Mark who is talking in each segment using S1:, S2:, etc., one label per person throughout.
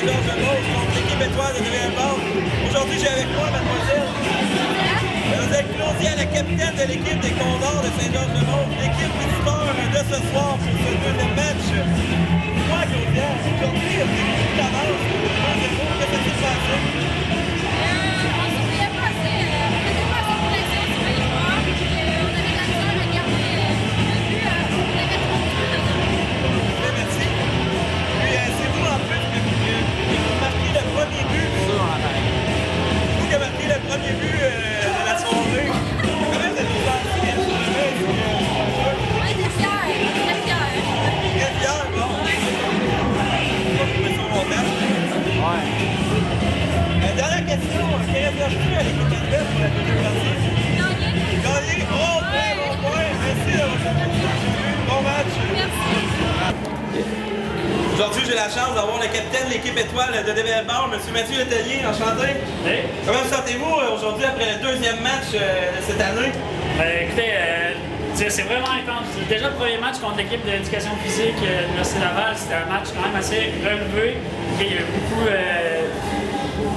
S1: Saint-Georges-de-Beauce contre l'équipe étoile de Devilband. Aujourd'hui, j'ai avec moi mademoiselle. Mademoiselle Claudia, la capitaine de l'équipe des Condors de Saint-Georges-de-Beauce, l'équipe visiteur de ce soir pour ce deuxième match. Dis-moi, Claudia, aujourd'hui, il y a des coups de d'avance pour le 2-0. Qu'est-ce qui s'est passé?
S2: On ne surveillait pas assez, on n'était pas assez pression sur les joueurs, puis on avait de la misère à garder le but, on avait trop de temps.
S1: Merci. Puis, c'est vous en plus qui avez marqué le premier but. C'est vous qui avez marqué le premier but de la soirée. Comment vous êtes senti à ce moment-là?
S2: On était fiers, très fiers.
S1: Très fiers, bon. Pas pour mettre son montant.
S3: Ouais.
S1: Dernière question, quel réserves-tu à l'équipe adverse pour la deuxième partie?
S2: Gagné.
S1: Gagné! Oh, très bon point! Merci de votre attention. Bon match!
S2: Merci.
S1: Aujourd'hui, j'ai la chance d'avoir le capitaine de l'équipe étoile de Devilband, M. Mathieu Letellier. Enchanté!
S3: Hey.
S1: Comment vous sentez-vous aujourd'hui après le deuxième match de cette année?
S3: Écoutez, c'est vraiment intense. Déjà, le premier match contre l'équipe d'éducation physique de l'Université Laval, c'était un match quand même assez relevé. Il y a eu beaucoup.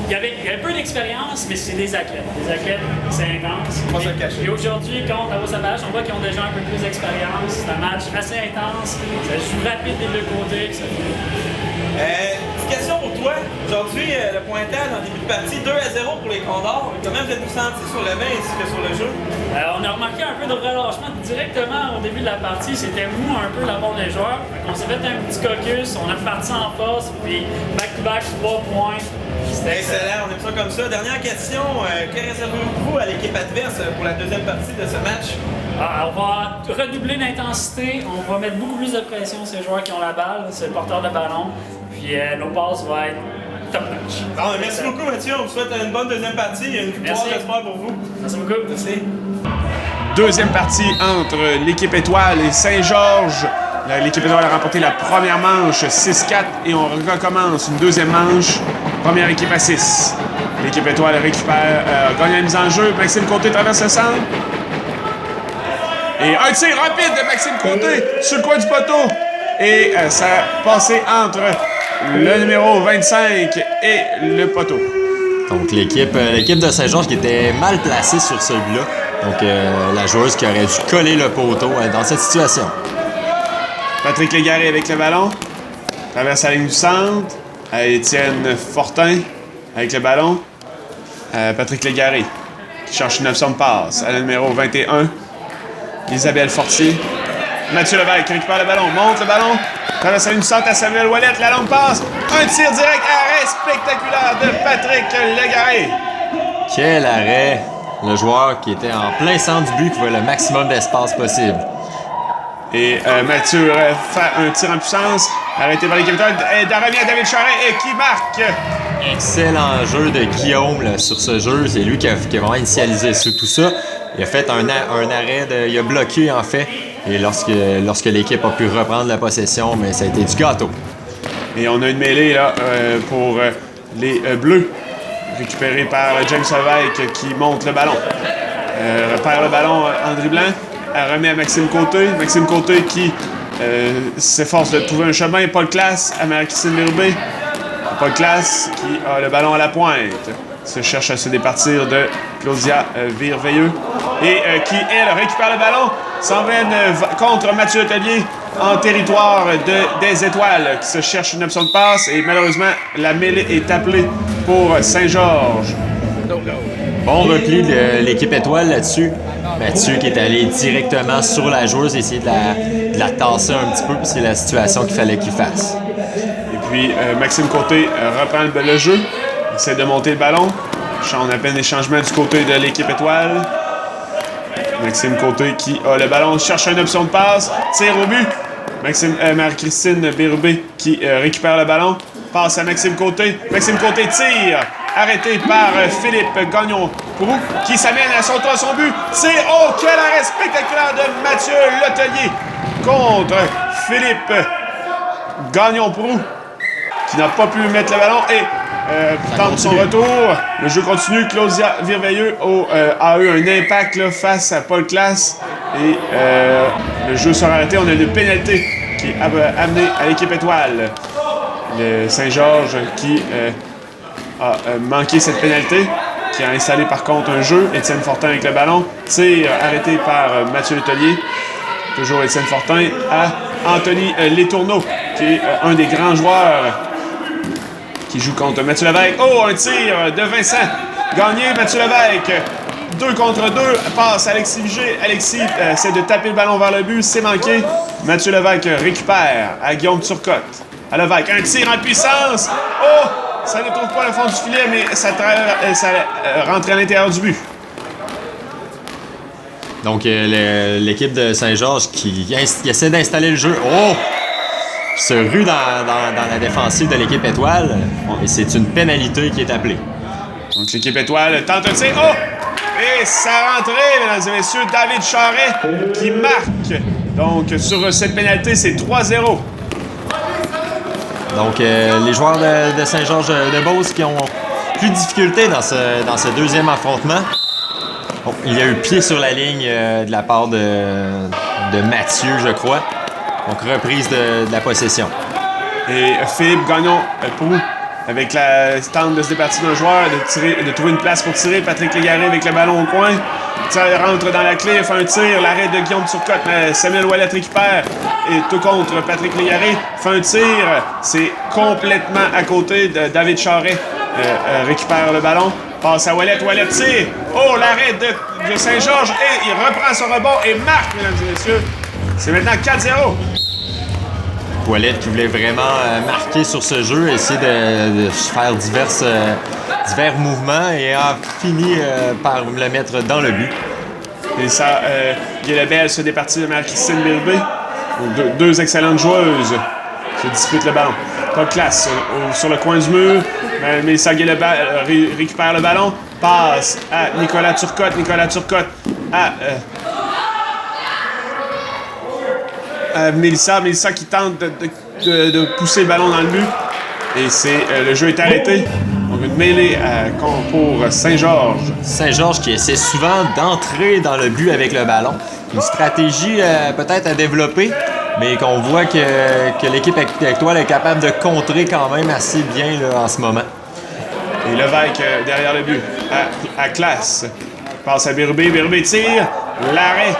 S3: Il y avait peu d'expérience, mais c'est des athlètes. Des athlètes, c'est intense.
S1: Pas se le cacher.
S3: Et aujourd'hui, contre la Rousse-Appalaches, on voit qu'ils ont déjà un peu plus d'expérience. C'est un match assez intense. Ça joue rapide des deux côtés.
S1: Petite question pour toi. Aujourd'hui, le pointage en début de partie, 2-0 pour les Condors. Comment vous êtes-vous senti sur le banc ainsi que sur le jeu?
S3: On a remarqué un peu de relâchement directement au début de la partie. C'était mou un peu la part des joueurs. On s'est fait un petit caucus, on a reparti en force, puis back-to-back 3 points. C'était
S1: Excellent, on aime ça comme ça. Dernière question, que réservez-vous à l'équipe adverse pour la deuxième partie de ce match?
S3: On va redoubler l'intensité, on va mettre beaucoup plus de pression sur les joueurs qui ont la balle, c'est le porteur de ballon, puis nos passes vont être top notch.
S1: Bon, merci beaucoup Mathieu, on vous souhaite une bonne deuxième partie et une victoire
S3: Merci.
S1: j'espère pour vous.
S3: Merci beaucoup.
S1: Merci.
S4: Deuxième partie entre l'équipe étoile et Saint-Georges. L'équipe étoile a remporté la première manche 6-4 et on recommence une deuxième manche. Première équipe à 6. L'équipe étoile récupère, gagne la mise en jeu. Maxime Côté traverse le centre. Et un tir rapide de Maxime Côté sur le coin du poteau. Et ça a passé entre le numéro 25 et le poteau.
S5: Donc l'équipe de Saint-Georges qui était mal placée sur celui-là. Donc la joueuse qui aurait dû coller le poteau dans cette situation.
S4: Patrick Légaré avec le ballon. Traverse la ligne du centre. À Étienne Fortin avec le ballon. Patrick Légaré qui cherche une option de passe. À la numéro 21. Isabelle Fortier. Mathieu Levesque récupère le ballon. Monte le ballon. Traverse la ligne du centre à Samuel Ouellette. La longue passe. Un tir direct. Arrêt spectaculaire de Patrick Légaré.
S5: Quel arrêt! Le joueur qui était en plein centre du but qui voulait le maximum d'espace possible.
S4: Et Mathieu fait un tir en puissance. Arrêté par l'équipe étoile. Et revient à David Charret et qui marque.
S5: Excellent jeu de Guillaume là, sur ce jeu. C'est lui qui a vraiment initialisé tout ça. Il a fait un arrêt, il a bloqué en fait. Et lorsque l'équipe a pu reprendre la possession, mais ça a été du gâteau.
S4: Et on a une mêlée là, pour les Bleus, récupérée par James Levesque qui monte le ballon. Repère le ballon en dribblant. Elle remet à Maxime Côté. Maxime Côté qui s'efforce de trouver un chemin. Paul Classe à Marie-Christine Bérubé. Paul Classe qui a le ballon à la pointe. Se cherche à se départir de Claudia Virveilleux. Et qui, elle, récupère le ballon. S'emmène contre Mathieu Letellier en territoire des Étoiles qui se cherche une option de passe. Et malheureusement, la mêlée est appelée pour Saint-Georges.
S5: Bon repli de l'équipe étoile là-dessus. Mathieu qui est allé directement sur la joueuse, essayer de la tasser un petit peu, puis c'est la situation qu'il fallait qu'il fasse.
S4: Et puis Maxime Côté reprend le jeu, essaie de monter le ballon. On a à peine des changements du côté de l'équipe étoile. Maxime Côté qui a le ballon, cherche une option de passe, tire au but. Marie-Christine Bérubé qui récupère le ballon, passe à Maxime Côté. Maxime Côté tire, arrêté par Philippe Gagnon-Proux qui s'amène à son tour son but. C'est quel arrêt spectaculaire de Mathieu Letellier contre Philippe Gagnon-Proux qui n'a pas pu mettre le ballon et tente son retour. Le jeu continue. Claudia Virveilleux a eu un impact là, face à Paul Classe et le jeu sera arrêté. On a une pénalité qui est amenée à l'équipe étoile. le Saint-Georges qui a manqué cette pénalité, qui a installé par contre un jeu. Étienne Fortin avec le ballon. Tir arrêté par Mathieu Letellier. Toujours Étienne Fortin à Anthony Letourneau, qui est un des grands joueurs qui joue contre Mathieu Lévesque. Oh, un tir de Vincent. Gagné, Mathieu Lévesque. 2 contre 2. Passe Alexis Vigé. Alexis essaie de taper le ballon vers le but. C'est manqué. Mathieu Lévesque récupère à Guillaume Turcotte. À Lévesque. Un tir en puissance. Oh! Ça ne trouve pas le fond du filet, mais ça rentre à l'intérieur du but.
S5: Donc, l'équipe de Saint-Georges qui essaie d'installer le jeu. Oh! Se rue dans la défensive de l'équipe étoile. Et c'est une pénalité qui est appelée.
S4: Donc, l'équipe étoile tente un tir. Oh! Et ça rentré, mesdames et messieurs. David Charret qui marque. Donc, sur cette pénalité, c'est 3-0.
S5: Donc, les joueurs de Saint-Georges de Beauce qui ont plus de difficultés dans ce deuxième affrontement. Bon, il y a eu pied sur la ligne de la part de Mathieu, je crois. Donc, reprise de la possession. Et
S4: Philippe Gagnon pour avec la tente de se départir d'un joueur, de trouver une place pour tirer. Patrick Légaré avec le ballon au coin. Ça rentre dans la clé, fait un tir. L'arrêt de Guillaume Turcotte. Samuel Ouellette récupère. Et tout contre Patrick Légaré. Fait un tir. C'est complètement à côté de David Charret. Récupère le ballon. Passe à Ouellette. Ouellette tire. Oh, l'arrêt de Saint-Georges. Et il reprend son rebond et marque, mesdames et messieurs. C'est maintenant 4-0.
S5: Ouellette qui voulait vraiment marquer sur ce jeu, essayer de faire divers mouvements et a fini par le mettre dans le but.
S4: Et ça, Guy Lebel se départit de Marie-Christine Birubé. Deux excellentes joueuses se disputent le ballon. Pas de classe sur le coin du mur. Mélissa Guy Lebel récupère le ballon. Passe à Nicolas Turcotte. Nicolas Turcotte à Mélissa qui tente de pousser le ballon dans le but. Et le jeu est arrêté. Donc une mêlée pour Saint-Georges.
S5: Saint-Georges qui essaie souvent d'entrer dans le but avec le ballon. Une stratégie peut-être à développer, mais qu'on voit que l'équipe actuelle est capable de contrer quand même assez bien là, en ce moment.
S4: Et Lévesque derrière le but à classe. Passe à Birubé. Birubé tire. L'arrêt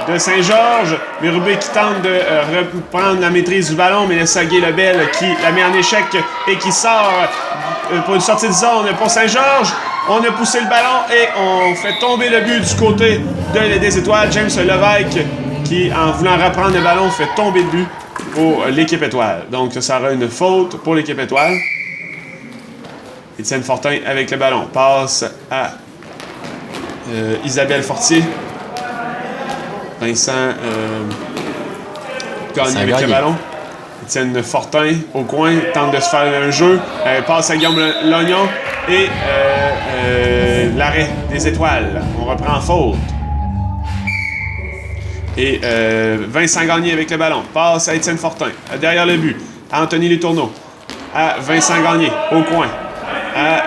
S4: de Saint-Georges. Birubé qui tente de reprendre la maîtrise du ballon, mais laisse Guy Lebel qui la met en échec et qui sort pour une sortie de zone pour Saint-Georges. On a poussé le ballon et on fait tomber le but du côté des Étoiles. James Lévesque qui, en voulant reprendre le ballon, fait tomber le but pour l'équipe étoile. Donc, ça sera une faute pour l'équipe étoile. Étienne Fortin avec le ballon. Passe à Isabelle Fortier. Vincent Gagné avec le ballon. Étienne Fortin au coin, tente de se faire un jeu. Passe à Guillaume Lognon. Et l'arrêt des Étoiles. On reprend en faute. Et Vincent Gagné avec le ballon. Passe à Étienne Fortin. Derrière le but. À Anthony Letourneau. À Vincent Gagné au coin. À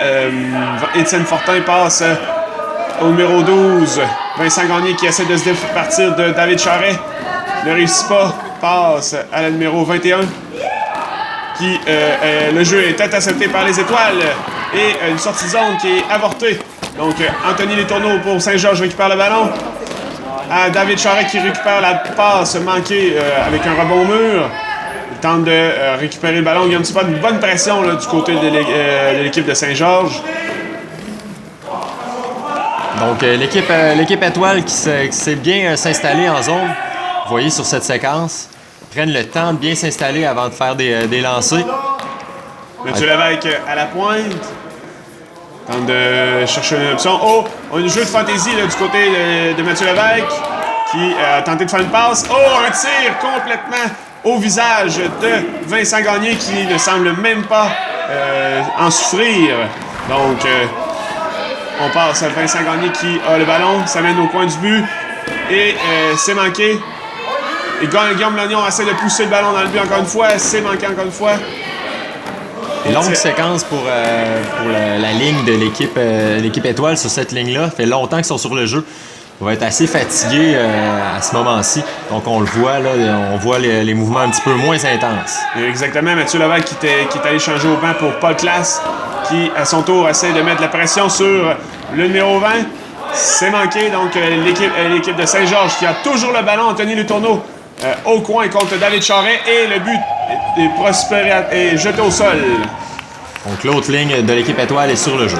S4: Étienne Fortin passe au numéro 12. Vincent Gagné qui essaie de se départir de David Charret. Ne réussit pas. Passe à la numéro 21. Le jeu est intercepté par les Étoiles. Et une sortie de zone qui est avortée. Donc Anthony Letourneau pour Saint-Georges récupère le ballon. À David Charret qui récupère la passe manquée avec un rebond au mur. Il tente de récupérer le ballon. Il y a un petit peu de bonne pression là, du côté de l'équipe de Saint-Georges.
S5: Donc l'équipe étoile qui sait bien s'installer en zone. Vous voyez sur cette séquence, prennent le temps de bien s'installer avant de faire des lancers.
S4: Mathieu Lévesque à la pointe. Tente de chercher une option. Oh! On a un jeu de fantaisie là, du côté de Mathieu Lévesque qui a tenté de faire une passe. Oh! Un tir complètement au visage de Vincent Gagné qui ne semble même pas en souffrir. Donc, on passe à Vincent Gagné qui a le ballon. Ça mène au coin du but. Et c'est manqué. Et Guillaume Lognon essaie de pousser le ballon dans le but encore une fois. C'est manqué encore une fois.
S5: Longue séquence pour la ligne de l'équipe étoile sur cette ligne-là. Fait longtemps qu'ils sont sur le jeu. va être assez fatigué à ce moment-ci. Donc on le voit, là, on voit les mouvements un petit peu moins intenses.
S4: Exactement, Mathieu Levac qui est allé changer au banc pour Paul Classe, qui à son tour essaie de mettre la pression sur le numéro 20. C'est manqué, donc l'équipe de Saint-Georges qui a toujours le ballon, Anthony Letourneau au coin contre David Charret, et le but est jeté au sol.
S5: Donc l'autre ligne de l'équipe étoile est sur le jeu.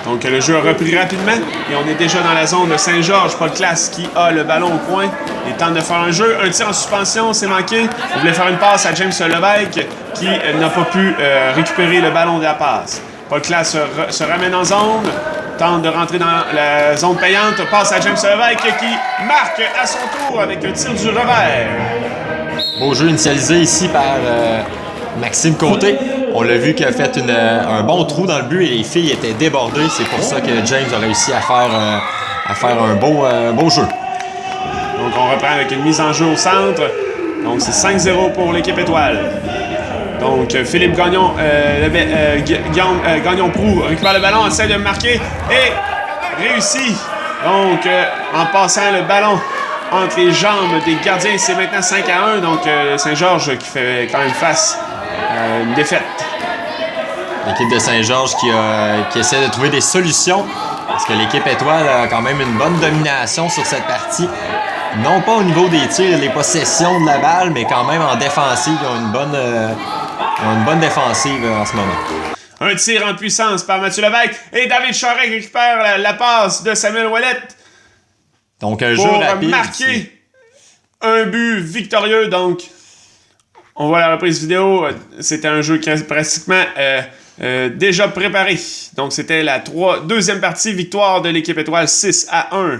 S4: Donc le jeu a repris rapidement et on est déjà dans la zone de Saint-Georges. Paul Classe qui a le ballon au coin. Il tente de faire un jeu. Un tir en suspension, c'est manqué. Il voulait faire une passe à James Levesque qui n'a pas pu récupérer le ballon de la passe. Paul Classe se ramène en zone, tente de rentrer dans la zone payante, passe à James Levesque qui marque à son tour avec un tir du revers.
S5: Beau jeu initialisé ici par Maxime Côté. On l'a vu qu'il a fait un bon trou dans le but et les filles étaient débordées. C'est pour ça que James a réussi à faire un beau jeu.
S4: Donc on reprend avec une mise en jeu au centre. Donc c'est 5-0 pour l'équipe étoile. Donc Philippe Gagnon, Gagnon-Proux récupère le ballon, essaie de marquer et réussit. Donc en passant le ballon entre les jambes des gardiens, c'est maintenant 5-1. Donc Saint-Georges qui fait quand même face à une défaite.
S5: L'équipe de Saint-Georges qui essaie de trouver des solutions parce que l'équipe étoile a quand même une bonne domination sur cette partie. Non pas au niveau des tirs et des possessions de la balle, mais quand même en défensive. Ils ont une bonne défensive en ce moment.
S4: Un tir en puissance par Mathieu Levesque et David Charret récupère la passe de Samuel Ouellette.
S5: Donc un jeu
S4: pour
S5: rapide.
S4: Marquer un but victorieux. Donc, on voit la reprise vidéo. C'était un jeu pratiquement déjà préparé. Donc, c'était la deuxième partie, victoire de l'équipe étoile 6-1.